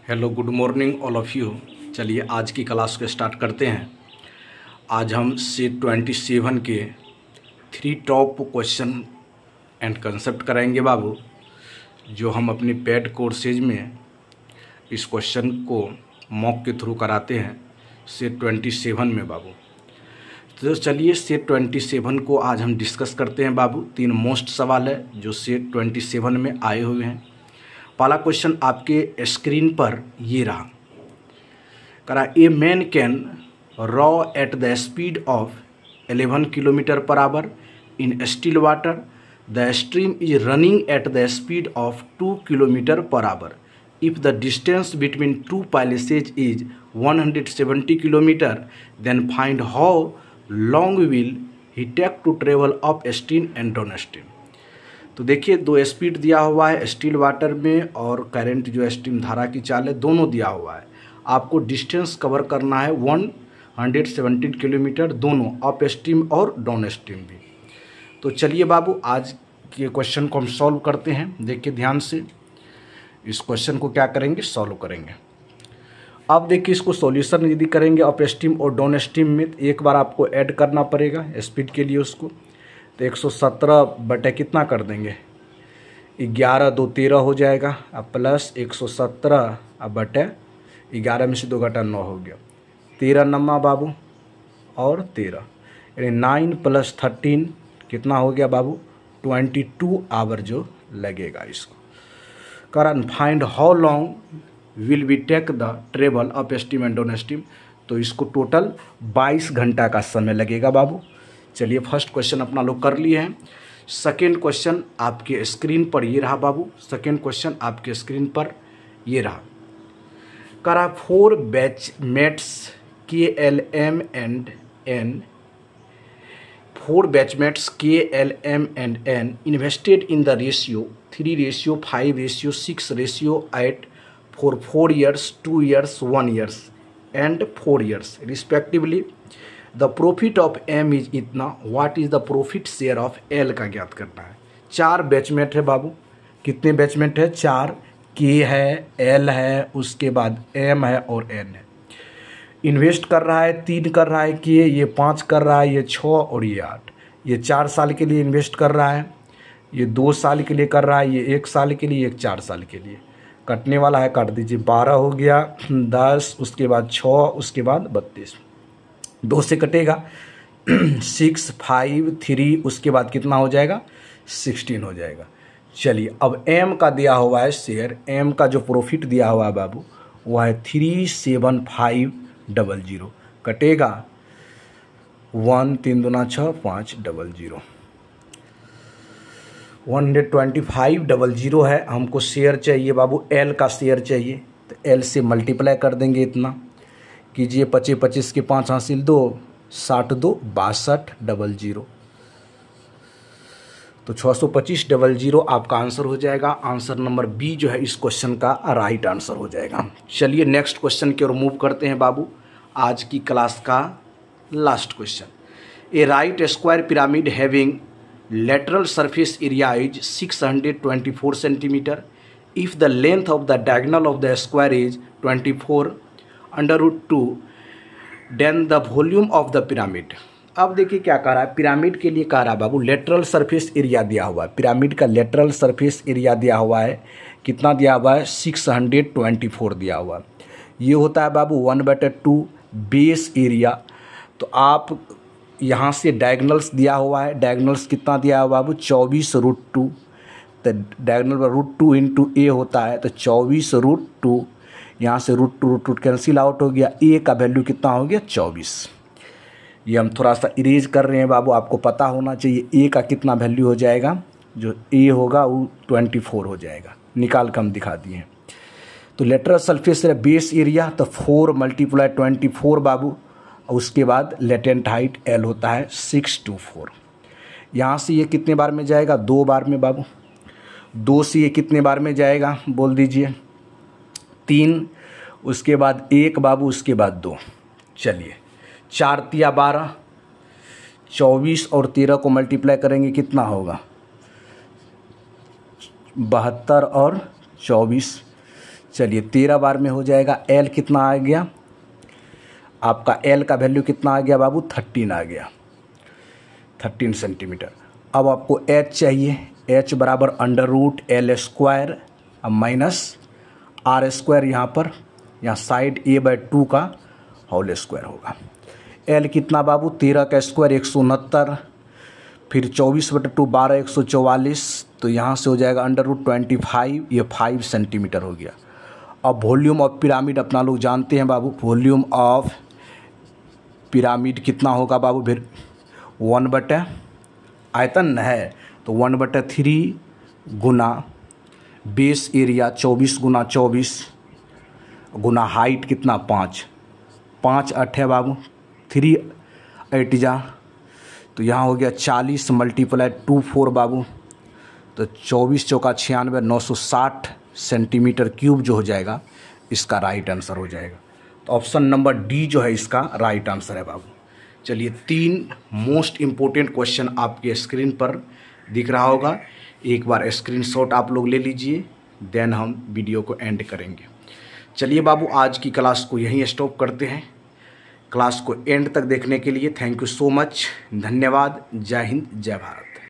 Hello good morning all of you. चलिए आज की क्लास को स्टार्ट करते हैं। आज हम सेट 27 के 3 टॉप क्वेश्चन एंड कंसेप्ट कराएंगे बाबू, जो हम अपनी पेड कोर्सेज में इस क्वेश्चन को मॉक के थ्रू कराते हैं सेट 27 में बाबू। तो चलिए सेट 27 को आज हम डिस्कस करते हैं बाबू। 3 मोस्ट सवाल है जो सेट 27 में आए हुए हैं। पहला क्वेश्चन आपके स्क्रीन पर ये रहा, करा a man can row at the speed of 11 kilometer per hour in still water. The stream is running at the speed of 2 kilometer per hour. If the distance between two places is 170 kilometer, then find how long will he take to travel upstream and downstream. तो देखिए 2 speed दिया हुआ है still water में, और current जो stream धारा की चाल है दोनों दिया हुआ है। आपको डिस्टेंस कवर करना है 170 किलोमीटर, दोनों अप स्ट्रीम और डाउन स्ट्रीम भी। तो चलिए बाबू आज के क्वेश्चन को हम सॉल्व करते हैं। देखिए ध्यान से इस क्वेश्चन को क्या करेंगे, सॉल्व करेंगे। अब देखिए इसको सॉल्यूशन यदि करेंगे अप स्ट्रीम और डाउन स्ट्रीम में, तो एक बार आपको ऐड करना पड़ेगा स्पीड के लिए उसको। तो 117 बटे कितना कर देंगे, 11 2 13 हो जाएगा, अब प्लस 117 अब बटे 11 में से 2 घटा 9 हो गया, 13 नम्मा बाबू और 13, यानी 9 + 13 कितना हो गया बाबू, 22 आवर जो लगेगा इसको। कारण find how long will be take the travel upstream and downstream. तो इसको टोटल 22 घंटा का समय लगेगा बाबू। चलिए फर्स्ट क्वेश्चन अपना लोग कर लिए हैं। सेकेंड क्वेश्चन आपके स्क्रीन पर ये रहा बाबू। सेकेंड क्वेश्चन आपके स्क्रीन पर ये रहा, करा 4 batchmates KLM and N, 4 batchmates KLM and N invested in the ratio 3:5:6:8 for 4 years, 2 years, 1 years and 4 years respectively. The profit of M is इतना, what is the profit share of L का ज्ञात करना है। 4 batchmate है बाबू। कितने batchmate है, 4, K है, L है, उसके बाद M है और N है। इन्वेस्ट कर रहा है 3 कर रहा है K, ये 5 कर रहा है, ये 6 और ये 8। ये 4 साल के लिए इन्वेस्ट कर रहा है, ये 2 साल के लिए कर रहा है, ये 1 साल के लिए, 4 साल के लिए। कटने वाला है, काट दीजिए। 12 हो गया, 10, उसके बाद 6, उसके बाद 32, 2 से कटेगा 6 5 3, उसके बाद कितना हो जाएगा, 16 हो जाएगा। चलिए अब M का दिया हुआ है शेयर, M का जो प्रॉफिट दिया हुआ है बाबू वो है 37500, कटेगा 1 3 दूना 6 5 00, 12500 है। हमको शेयर चाहिए बाबू, L का शेयर चाहिए, तो L से मल्टीप्लाई कर देंगे इतना। कीजिए 25 25 के 5 हासिल 2, 62 6200, तो 62500 आपका आंसर हो जाएगा। आंसर नंबर बी जो है इस क्वेश्चन का राइट आंसर हो जाएगा। चलिए नेक्स्ट क्वेश्चन की ओर मूव करते हैं बाबू। आज की क्लास का last question, a right square pyramid having lateral surface area is 624 centimeter. If the length of the diagonal of the square is 24√2, then the volume of the pyramid. अब देखिए क्या कह रहा है, पिरामिड के लिए कह रहा है बाबू लेटरल सरफेस एरिया दिया हुआ है। पिरामिड का लेटरल सरफेस एरिया दिया हुआ है, कितना दिया हुआ है, 624 दिया हुआ है। ये होता है बाबू 1/2 बेस एरिया। तो आप यहाँ से डायगोनल्स दिया हुआ है, डायगोनल्स कितना दिया हुआ है बाबू, 24√2, तो डायगोनल पर √2 × A होता है, तो 24√2, यहाँ से √2 कैंसिल आउट हो गया, A का वैल्यू कितना हो गया, 24। ये हम थोड़ा सा इरेज कर रहे हैं बाबू, आपको पता होना चाहिए A का कितना वैल्यू हो जाएगा, जो A होगा वो 24 हो जाएगा, निकाल कर हम दिखा दिए हैं। तो लेटरल सरफेस बेस एरिया, तो 4 × 24 बाबू, और उसके बाद लेटेंट हाइट L होता है 624। यहाँ से ये कितने बार में जाएगा, 2 बार में बाबू। 2 से ये कितने बार में जाएगा बोल दीजिए, 3, उसके बाद 1 बाबू, उसके बाद 2। चलिए 4 × 12, 24 और 13 को मल्टीप्लाई करेंगे कितना होगा, 72 और 24, चलिए 13 बार में हो जाएगा। एल कितना आ गया आपका, एल का वैल्यू कितना आ गया बाबू, 13 आ गया, 13 सेंटीमीटर। अब आपको एच चाहिए, एच बराबर अंडर रूट एल स्क्वायर अब माइनस आर स्क्वायर, यहाँ साइड a बाई 2 का होल स्क्वायर होगा। एल कितना बाबू, 13 का स्क्वायर 169, फिर 24/2 12 144, तो यहाँ से हो जाएगा अंडर रूट 25, ये 5 सेंटीमीटर हो गया। अब वॉल्यूम ऑफ पिरामिड अपना लोग जानते हैं बाबू, वॉल्यूम ऑफ पिरामिड कितना होगा बाबू, फिर 1/, आयतन है तो 1/3 गुना बेस एरिया 24 गुना 24 गुना हाइट कितना 5, 5 8 है बाबू, 3 8 जा, तो यहाँ हो गया 40 × 24 बाबू, तो 24 चौका 96, 960 सेंटीमीटर क्यूब जो हो जाएगा इसका राइट आंसर हो जाएगा। तो ऑप्शन नंबर डी जो है इसका राइट आंसर है बाबू। चलिए 3 मोस्ट इम्पोर्टेंट क्वेश्चन आपके स्क्रीन पर दिख रहा होगा, एक बार स्क्रीनशॉट आप लोग ले लीजिए, देन हम वीडियो को एंड करेंगे। चलिए बाबू आज की क्लास को यहीं स्टॉप करते हैं। क्लास को एंड तक देखने के लिए थैंक यू सो मच, धन्यवाद, जय हिंद जय भारत।